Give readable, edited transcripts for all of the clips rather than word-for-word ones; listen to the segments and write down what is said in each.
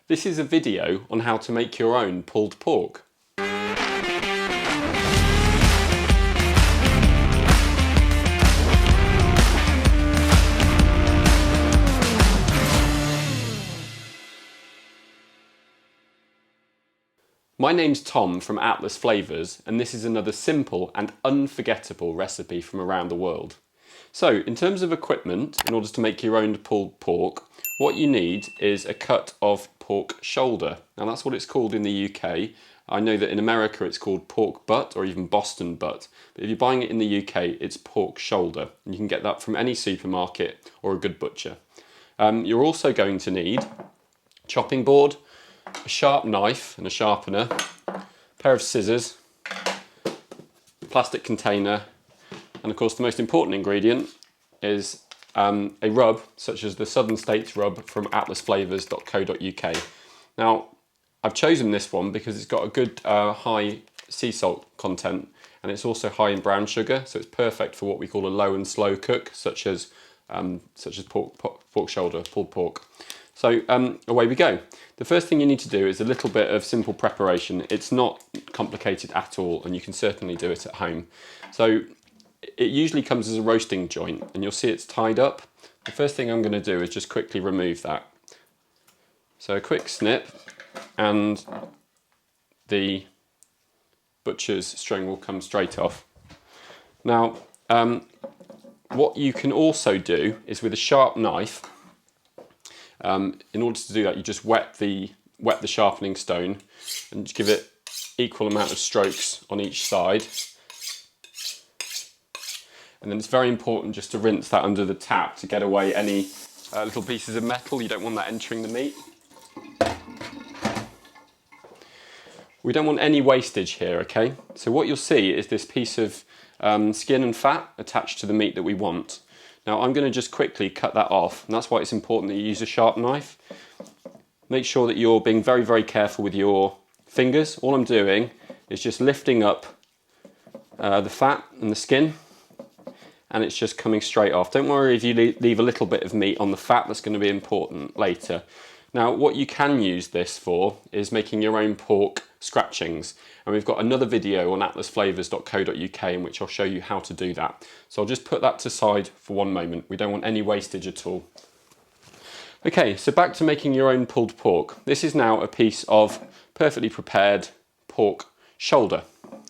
This is a video on how to make your own pulled pork. My name's Tom from Atlas Flavours, and this is another simple and unforgettable recipe from around the world. So, in terms of equipment, in order to make your own pulled pork, what you need is a cut of pork shoulder. Now that's what it's called in the UK. I know that in America it's called pork butt or even Boston butt, but if you're buying it in the UK it's pork shoulder, and you can get that from any supermarket or a good butcher. You're also going to need a chopping board, a sharp knife and a sharpener, a pair of scissors, a plastic container, and of course the most important ingredient is a rub, such as the Southern States rub from atlasflavours.co.uk. Now, I've chosen this one because it's got a good high sea salt content, and it's also high in brown sugar, so it's perfect for what we call a low and slow cook, such as pork shoulder, pulled pork. So away we go. The first thing you need to do is a little bit of simple preparation. It's not complicated at all, and you can certainly do it at home. So it usually comes as a roasting joint, and you'll see it's tied up. The first thing I'm going to do is just quickly remove that. So a quick snip, and the butcher's string will come straight off. Now, what you can also do is with a sharp knife, in order to do that, you just wet the sharpening stone and give it equal amount of strokes on each side. And then it's very important just to rinse that under the tap to get away any little pieces of metal. You don't want that entering the meat. We don't want any wastage here, okay? So what you'll see is this piece of skin and fat attached to the meat that we want. Now I'm going to just quickly cut that off, and that's why it's important that you use a sharp knife. Make sure that you're being very, very careful with your fingers. All I'm doing is just lifting up the fat and the skin, and it's just coming straight off. Don't worry if you leave a little bit of meat on the fat, that's going to be important later. Now what you can use this for is making your own pork scratchings, and we've got another video on atlasflavours.co.uk in which I'll show you how to do that. So I'll just put that to side for one moment. We don't want any wastage at all. Okay, so back to making your own pulled pork. This is now a piece of perfectly prepared pork shoulder.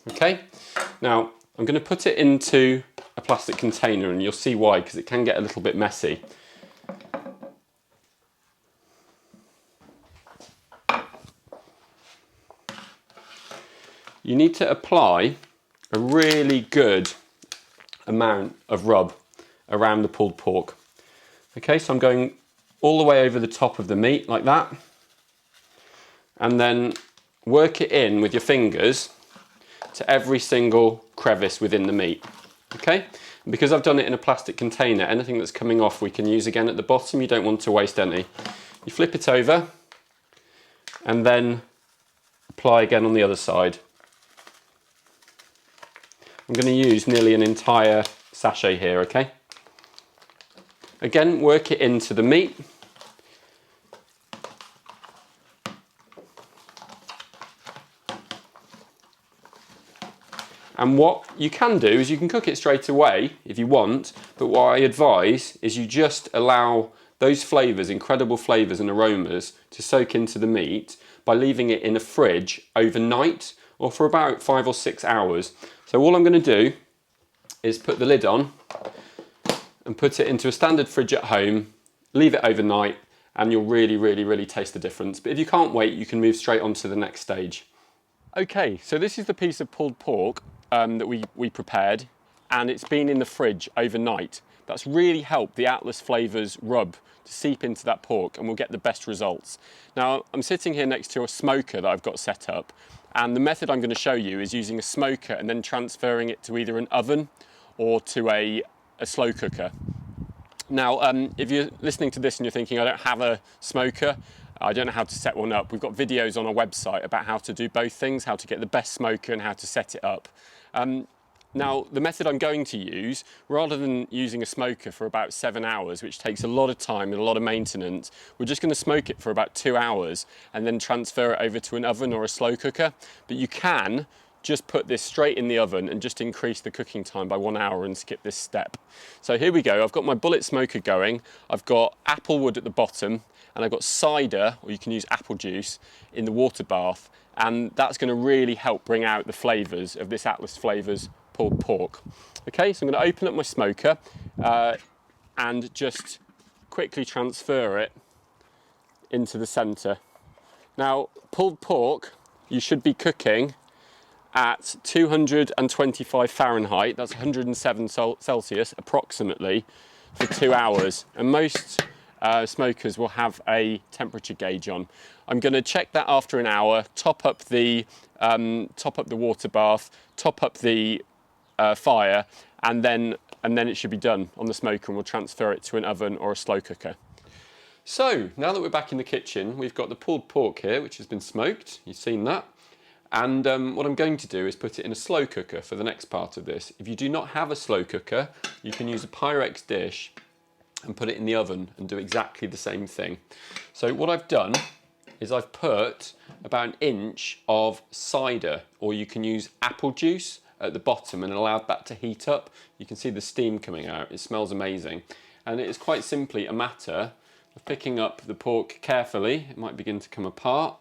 Okay, now I'm going to put it into a plastic container, and you'll see why, because it can get a little bit messy. You need to apply a really good amount of rub around the pulled pork. Okay, so I'm going all the way over the top of the meat like that, and then work it in with your fingers to every single crevice within the meat. Okay, and because I've done it in a plastic container, anything that's coming off we can use again at the bottom. You don't want to waste any. You flip it over and then apply again on the other side. I'm going to use nearly an entire sachet here, okay? Again, work it into the meat. And what you can do is you can cook it straight away if you want, but what I advise is you just allow those flavours, incredible flavours and aromas, to soak into the meat by leaving it in a fridge overnight or for about 5 or 6 hours. So all I'm going to do is put the lid on and put it into a standard fridge at home, leave it overnight, and you'll really taste the difference. But if you can't wait, you can move straight on to the next stage. Okay, so this is the piece of pulled pork that we prepared, and it's been in the fridge overnight. That's really helped the Atlas Flavours rub to seep into that pork, and we'll get the best results. Now, I'm sitting here next to a smoker that I've got set up, and the method I'm going to show you is using a smoker and then transferring it to either an oven or to a slow cooker. Now, if you're listening to this and you're thinking, I don't have a smoker, I don't know how to set one up, we've got videos on our website about how to do both things, how to get the best smoker and how to set it up. Now, the method I'm going to use, rather than using a smoker for about 7 hours, which takes a lot of time and a lot of maintenance, we're just going to smoke it for about 2 hours and then transfer it over to an oven or a slow cooker. But you can just put this straight in the oven and just increase the cooking time by 1 hour and skip this step. So here we go. I've got my bullet smoker going. I've got apple wood at the bottom, and I've got cider, or you can use apple juice, in the water bath. And that's going to really help bring out the flavours of this Atlas Flavours pulled pork. Okay, so I'm going to open up my smoker and just quickly transfer it into the centre. Now, pulled pork, you should be cooking at 225 Fahrenheit, that's 107 Celsius approximately, for 2 hours. And most smokers will have a temperature gauge on. I'm going to check that after an hour, top up the water bath, top up the fire, and then it should be done on the smoker, and we'll transfer it to an oven or a slow cooker. So now that we're back in the kitchen, we've got the pulled pork here, which has been smoked. You've seen that. And what I'm going to do is put it in a slow cooker for the next part of this. If you do not have a slow cooker, you can use a Pyrex dish and put it in the oven and do exactly the same thing. So what I've done is I've put about 1 inch of cider, or you can use apple juice, at the bottom, and allowed that to heat up. You can see the steam coming out. It smells amazing. And it is quite simply a matter of picking up the pork carefully. It might begin to come apart.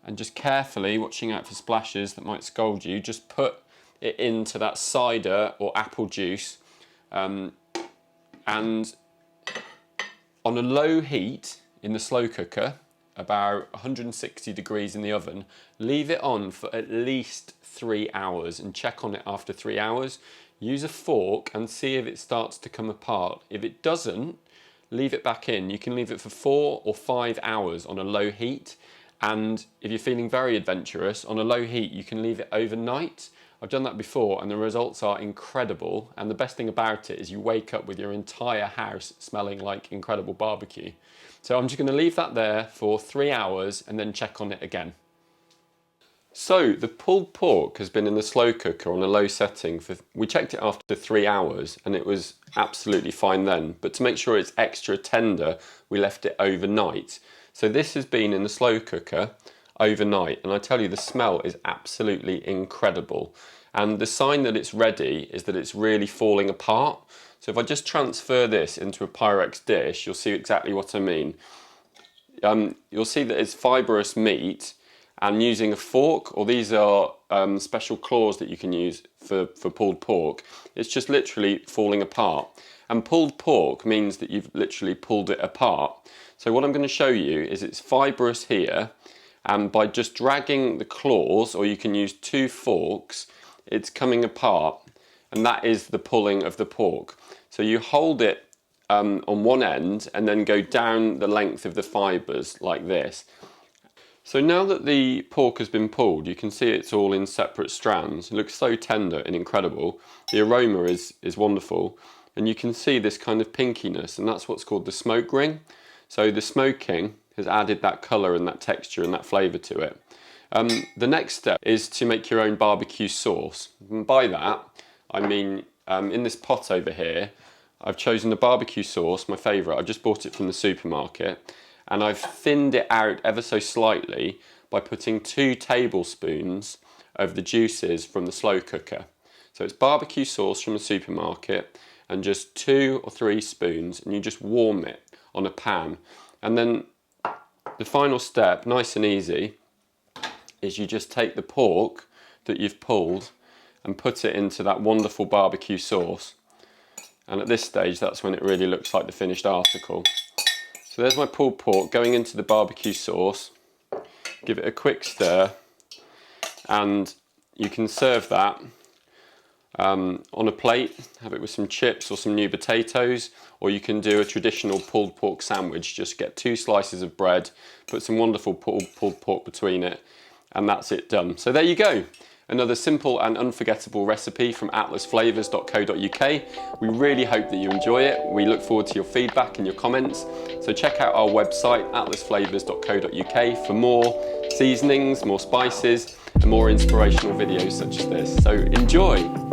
And just carefully, watching out for splashes that might scald you, just put it into that cider or apple juice. And on a low heat in the slow cooker, about 160 degrees in the oven, leave it on for at least 3 hours and check on it after 3 hours. Use a fork and see if it starts to come apart. If it doesn't, leave it back in. You can leave it for 4 or 5 hours on a low heat. And if you're feeling very adventurous, on a low heat, you can leave it overnight. I've done that before and the results are incredible. And the best thing about it is you wake up with your entire house smelling like incredible barbecue. So I'm just going to leave that there for 3 hours and then check on it again. So the pulled pork has been in the slow cooker on a low setting we checked it after 3 hours and it was absolutely fine then. But to make sure it's extra tender, we left it overnight. So this has been in the slow cooker overnight, and I tell you, the smell is absolutely incredible. And the sign that it's ready is that it's really falling apart. So if I just transfer this into a Pyrex dish, you'll see exactly what I mean. You'll see that it's fibrous meat, and using a fork, or these are special claws that you can use for pulled pork, it's just literally falling apart. And pulled pork means that you've literally pulled it apart. So what I'm going to show you is it's fibrous here, and by just dragging the claws, or you can use 2 forks, it's coming apart, and that is the pulling of the pork. So you hold it on one end and then go down the length of the fibres like this. So now that the pork has been pulled, you can see it's all in separate strands. It looks so tender and incredible. The aroma is wonderful, and you can see this kind of pinkiness, and that's what's called the smoke ring. So the smoking has added that colour and that texture and that flavour to it. The next step is to make your own barbecue sauce. And by that, I mean in this pot over here, I've chosen the barbecue sauce, my favourite. I've just bought it from the supermarket, and I've thinned it out ever so slightly by putting 2 tablespoons of the juices from the slow cooker. So it's barbecue sauce from the supermarket, and just 2 or 3 spoons, and you just warm it on a pan. And then the final step, nice and easy, is you just take the pork that you've pulled and put it into that wonderful barbecue sauce. And at this stage, that's when it really looks like the finished article. So there's my pulled pork going into the barbecue sauce. Give it a quick stir, and you can serve that on a plate, have it with some chips or some new potatoes, or you can do a traditional pulled pork sandwich. Just get 2 slices of bread, put some wonderful pulled pork between it, and that's it done. So there you go. Another simple and unforgettable recipe from atlasflavors.co.uk. We really hope that you enjoy it. We look forward to your feedback and your comments. So check out our website, atlasflavors.co.uk, for more seasonings, more spices, and more inspirational videos such as this. So enjoy.